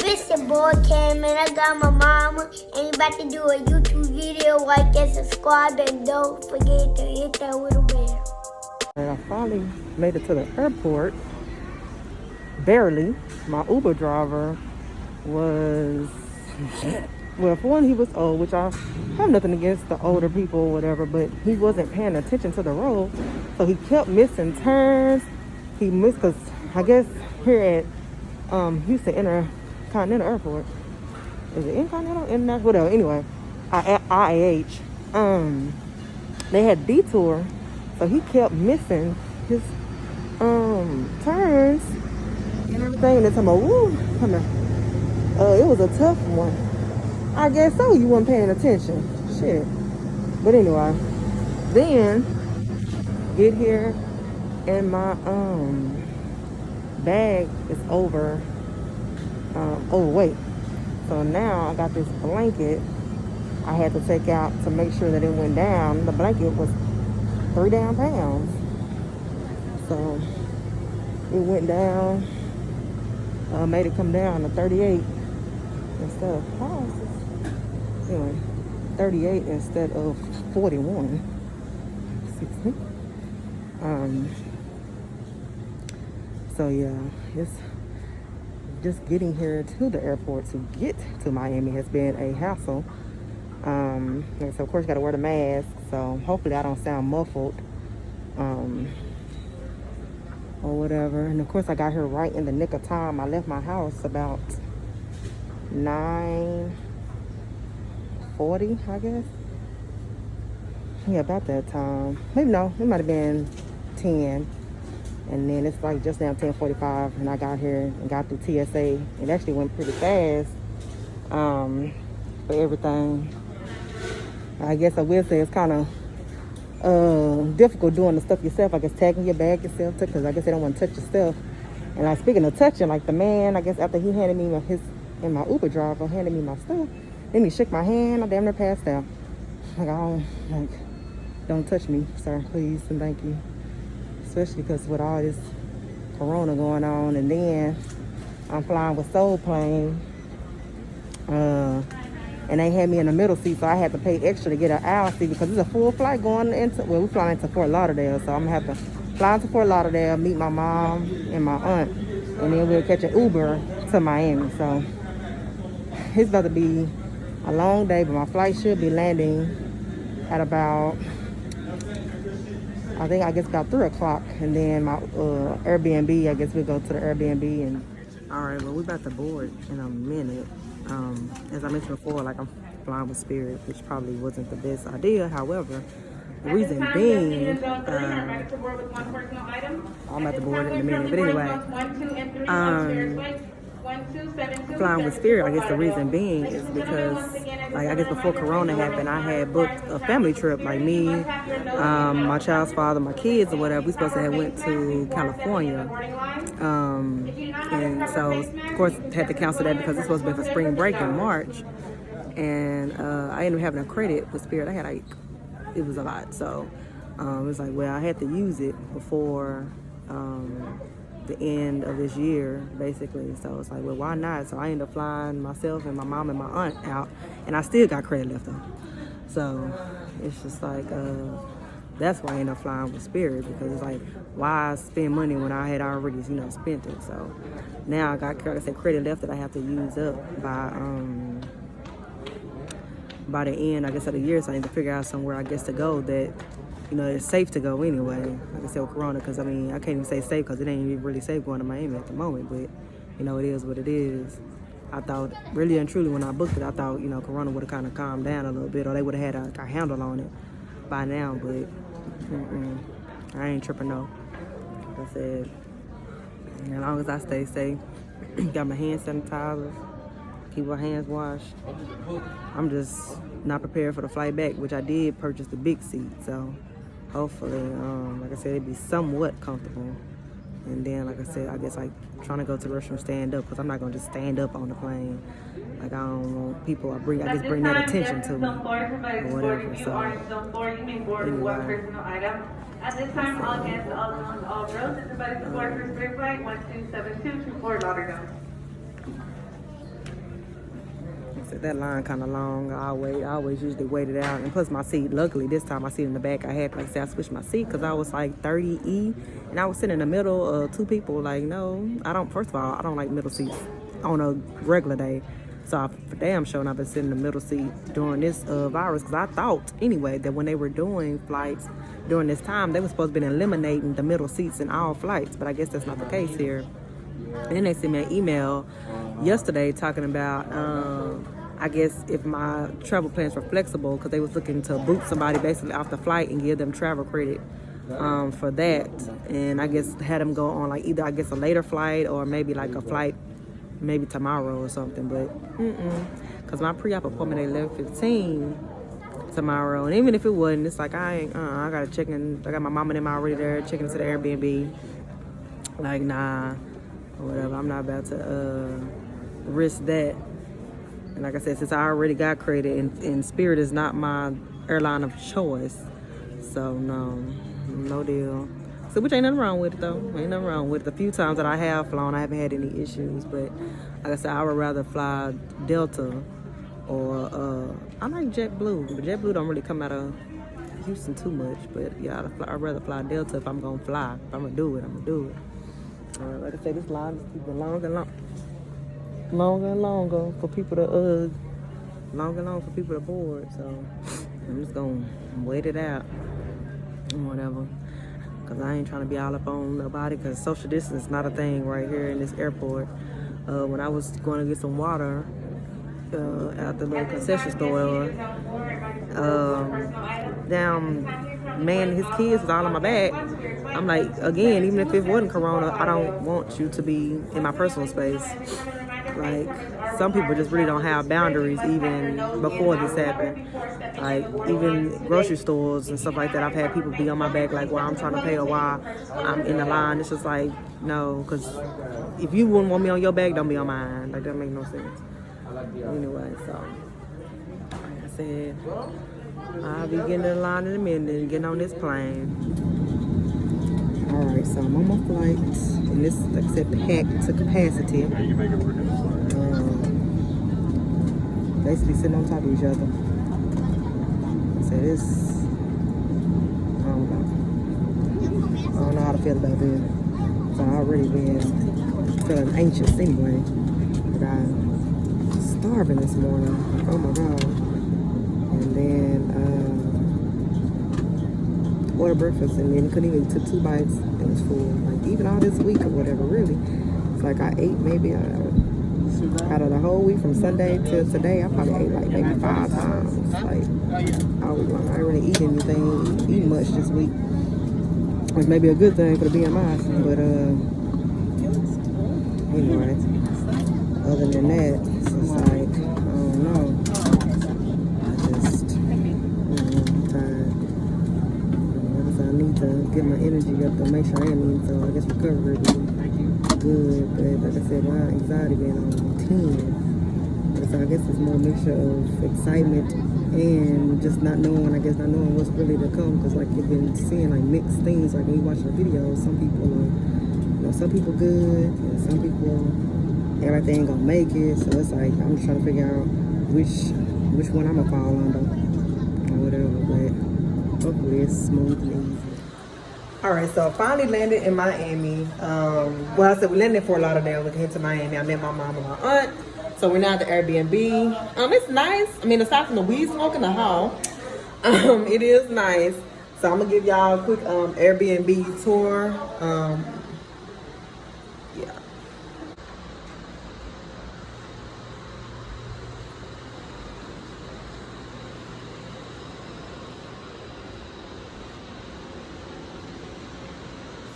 It's your boy Cam, and I got my mama, and he about to do a YouTube video. Like and subscribe, and don't forget to hit that little bell. And I finally made it to the airport. Barely. My Uber driver was, well, for one, he was old, which I have nothing against the older people or whatever, but he wasn't paying attention to the road, so he kept missing turns. He missed, because I guess here at Houston Intercontinental Airport, is it Intercontinental? International? Whatever, anyway, IAH, they had detour, so he kept missing his turns and everything. And it's like, woo, come here. It was a tough one. I guess so. You weren't paying attention. Shit. But anyway, then get here and my bag is overweight. So now I got this blanket I had to take out to make sure that it went down. The blanket was 3 damn pounds. So it went down, made it come down to 38 instead of, anyway, 38 instead of 41. Excuse me. So yeah, it's just getting here to the airport to get to Miami has been a hassle. And so of course, got to wear the mask. So hopefully, I don't sound muffled, or whatever. And of course, I got here right in the nick of time. I left my house about 9:40, I guess. Yeah, about that time. Maybe no, it might have been 10. And then it's like just now 10:45, and I got here and got through TSA. It actually went pretty fast for everything. I guess I will say it's kind of difficult doing the stuff yourself. I guess tagging your bag yourself, because I guess they don't want to touch your stuff. And like, speaking of touching, like the man, I guess after he handed me my Uber driver handed me my stuff, then he shook my hand. I damn near passed out. Like, don't touch me, sir, please, and thank you. Especially because with all this corona going on, and then I'm flying with Soul Plane, and they had me in the middle seat, so I had to pay extra to get an aisle seat, because it's a full flight going into, well, we're flying to Fort Lauderdale, so I'm gonna have to fly to Fort Lauderdale, meet my mom and my aunt, and then we'll catch an Uber to Miami. So it's about to be a long day, but my flight should be landing at about, I guess about 3 o'clock, and then my Airbnb, I guess we'll go to the Airbnb. And all right, well, we're about to board in a minute. As I mentioned before, like, I'm flying with Spirit, which probably wasn't the best idea. However, the reason being, I'm at the board in a minute, but anyway, flying with Spirit, I guess the reason being is because, like, I guess before Corona happened, I had booked a family trip, like me, my child's father, my kids, or whatever. We supposed to have went to California, and so of course had to cancel that because it's supposed to be for spring break in March. And I ended up having a credit with Spirit. I had, like, it was a lot, so it was like, well, I had to use it before the end of this year, basically. So it's like, well, why not? So I ended up flying myself and my mom and my aunt out, and I still got credit left over. So it's just like, that's why I ended up flying with Spirit, because it's like, why spend money when I had already, spent it? So now I got, like I said, credit left that I have to use up by the end, I guess, of the year. So I need to figure out somewhere, I guess, to go that, it's safe to go anyway. Like I said, with Corona, because, I can't even say safe, because it ain't even really safe going to Miami at the moment, but, it is what it is. I thought, really and truly, when I booked it, I thought, Corona would have kind of calmed down a little bit, or they would have had a handle on it by now, but I ain't tripping, no. Like I said, as long as I stay safe, got my hand sanitizers, keep my hands washed. I'm just not prepared for the flight back, which I did purchase the big seat, so hopefully, like I said, it'd be somewhat comfortable. And then, like I said, I guess, like, trying to go to the restroom stand up, because I'm not going to just stand up on the plane. Like, I don't want people, I bring that attention to me, or whatever. So, anyway. At this time, all guests on all rows is invited to board for Spirit Flight 1272 to Fort Lauderdale. that line kind of long. I always usually wait it out. And plus my seat, luckily this time my seat in the back, I had, like I said, I switched my seat because I was like 30E. And I was sitting in the middle of two people. Like, no, first of all, I don't like middle seats on a regular day. So I for damn sure I've been sitting in the middle seat during this virus, because I thought anyway that when they were doing flights during this time, they were supposed to be eliminating the middle seats in all flights, but I guess that's not the case here. And then they sent me an email yesterday talking about, I guess if my travel plans were flexible, because they was looking to boot somebody basically off the flight and give them travel credit for that. And I guess had them go on like either I guess a later flight or maybe like a flight maybe tomorrow or something, but because my pre-op appointment at 11:15 tomorrow, and even if it wasn't, it's like I gotta check in. I got my mom and them already there checking into the Airbnb. Like, nah, or whatever. I'm not about to risk that. And like I said, since I already got credit, and Spirit is not my airline of choice, so no deal. So, which ain't nothing wrong with it though. Ain't nothing wrong with it. The few times that I have flown, I haven't had any issues. But like I said, I would rather fly Delta or I like JetBlue, but JetBlue don't really come out of Houston too much. But yeah, I'd rather fly Delta if I'm gonna fly. If I'm gonna do it, I'm gonna do it. Like I said, this line is keeping longer and longer for people to to board. So I'm just gonna wait it out or whatever. Because I ain't trying to be all up on nobody, because social distance is not a thing right here in this airport. When I was going to get some water at the little concession store, man, his kids was all on my back. I'm like, again, even if it wasn't Corona, I don't want you to be in my personal space. Like, some people just really don't have boundaries even before this happened. Like, even grocery stores and stuff like that, I've had people be on my back, like, while I'm trying to pay or while I'm in the line. It's just like, no, because if you wouldn't want me on your back, don't be on mine. Like, that make no sense. Anyway, so, like I said, I'll be getting in the line in a minute and getting on this plane. Alright, so I'm on my flight, and this, like I said, packed to capacity. Basically sitting on top of each other. I said, I don't know how to feel about this. So I already been feeling anxious anyway. But I'm starving this morning. Oh my God. And then, ordered breakfast and then couldn't even took 2 bites and was full. Like, even all this week or whatever, really. It's like I ate maybe out of the whole week from Sunday till today, I probably ate like maybe 5 times. Like, all week long. I didn't really eat much this week. Which may be a good thing for the BMI, but anyway, other than that, it's just like, I don't know. I'm tired. I need to get my energy up to make sure I am eating, so I guess recovery will be good. But like I said, my anxiety being on 10. So I guess it's more a mixture of excitement and just not knowing what's really to come. Because like you've been seeing like mixed things, like when you watch the videos, some people are, some people good, and some people, everything gonna make it. So it's like, I'm just trying to figure out which one I'm gonna fall under or whatever, but hopefully it's smooth and easy. All right, so I finally landed in Miami. Well, I said we landed in Fort Lauderdale. We came to Miami. I met my mom and my aunt. So we're now at the Airbnb. It's nice. I mean, aside from the weed smoke in the hall, it is nice. So I'm gonna give y'all a quick Airbnb tour. Yeah.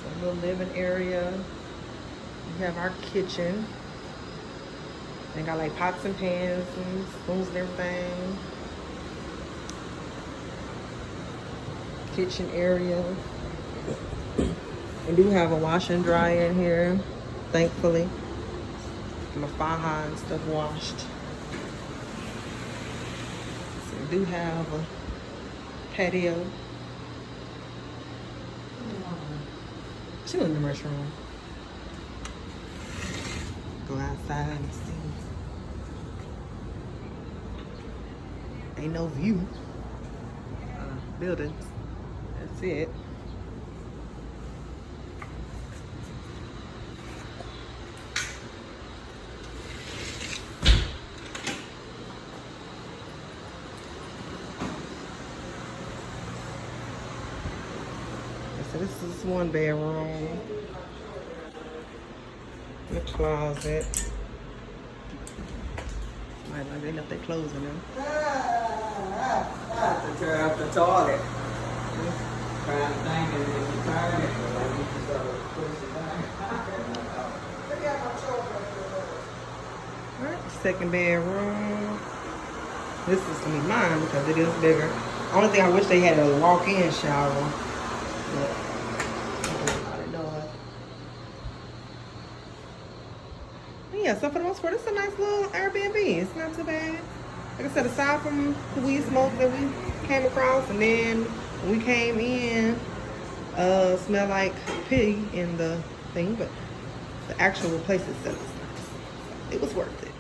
So little living area. We have our kitchen. They got like pots and pans and spoons and everything. Kitchen area. We do have a wash and dryer in here, thankfully. My faja and stuff washed. So we do have a patio. She went in the restroom. Go outside and see. Ain't no view. Buildings. That's it. So this is 1 bedroom. The closet. Might like they left their clothes in there. To tear out the toilet. Trying to think and if you turn it, like you can start pushing back. Alright, 2nd bedroom. This is gonna be mine because it is bigger. Only thing I wish they had a walk-in shower. But yeah, so for the most part, it's a nice little Airbnb. It's not too bad. Like I said, aside from the weed smoke that we came across, and then when we came in, smelled like pig in the thing, but the actual place itself is nice. It was worth it.